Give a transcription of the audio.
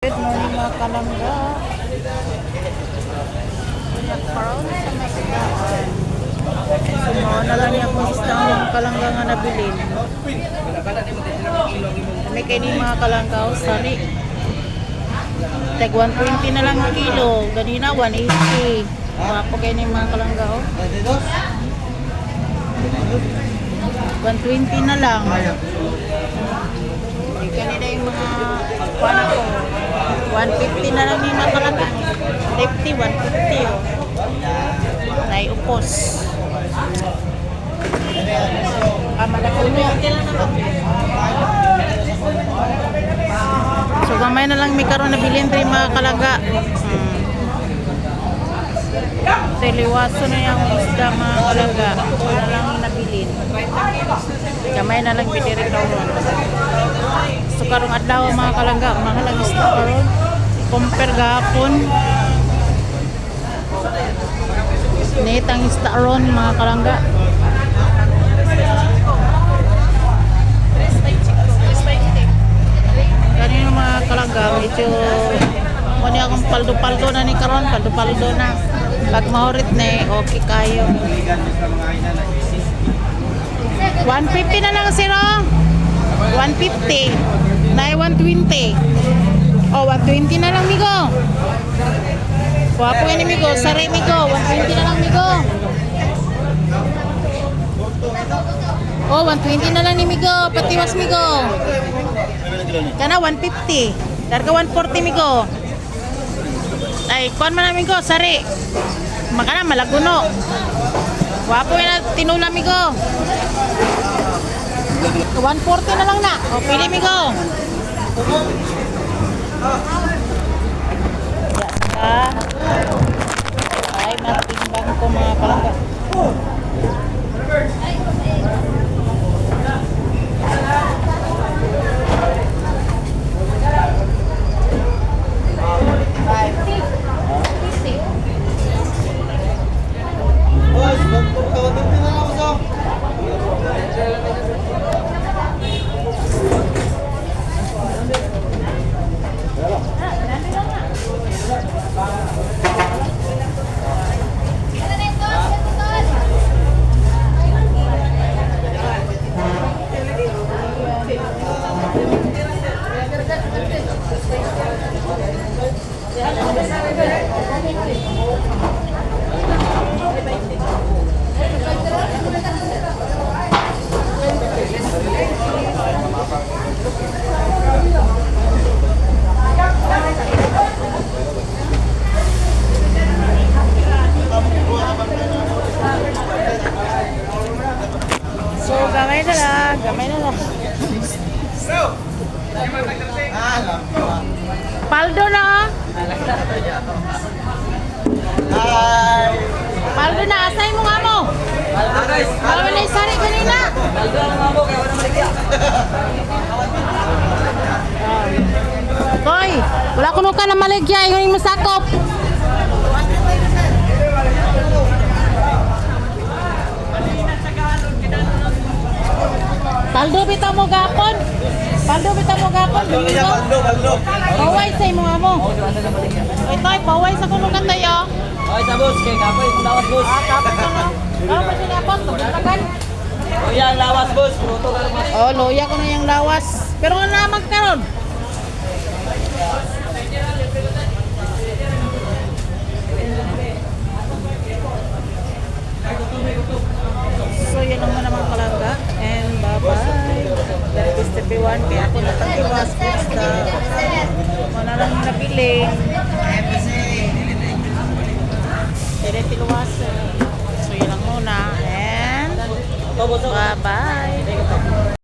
Good morning mga kalangga. Nagkaroon sa may isdaan. Sumawa na lang yung isdaan mga kalangga nga nabilin. Kami kayo ni mga kalangga o sari. Tag 120 na lang kilo. Ganina 180. Wapo kayo ni mga kalangga o. 120 na lang. Kanina yung mga kuwana ko. 150 na lang yung nakalagay. 50, 150 oh. Naiupos. Malaki so gamay na lang may karoon na bilhin rin mga kalaga. Tiliwaso na yung isda mga kalaga. Wala lang nabilin. Gamay na lang bidiri karoon. So karong adlaw mga kalangga, mahal ang isda karon. Compare gahapon. Net ang isda ron mga kalangga. Kanino mga kalangga, medyo muna akong paldo-paldo na ni karon, paldo-paldo na. Pag mahurit na okay kayo. 150 na lang siro. 150. Nay 120. Oh, 120 na lang migo. Wapo yan migo, sari migo. 120 na lang migo. Oh, 120 na lang ni migo, patiwas migo. Kana 150. Darga 140 migo. Ay, kuan man namin ko, sari. Makana malaguno. Wapo yan tinula migo. 140 na lang na. O, pili migo. Yan ka. Ay, matimbang ko mga kalangga. So, gamay na lang. Gamay na lang. Paldo na. Paldo na. Asay mo nga mo. Wala na yung sari kanina. Paldo na nga mo. Kaya wala maligya. Koy, wala kuno ka na maligya. Yung masakop. Paldo bitaw mo gapon. Paldo bitaw mo gapon. Paldo. Paway sa imo amo. Ito ay paway sa kuno kan tayo. Oy, sa boss, kay kapoy lawas boss. Kapon ka na. Kapon sila po, tugtagan. Loya lawas boss, pruto ka naman. Oh, loya ko na yung lawas. Pero nga na magkaroon. So, yun lang muna mga kalangga. And bye-bye. That is everyone. Kaya ako natatiwas. Basta, wala lang nabili. Dire tiluwas. So, yun lang muna. And bye-bye.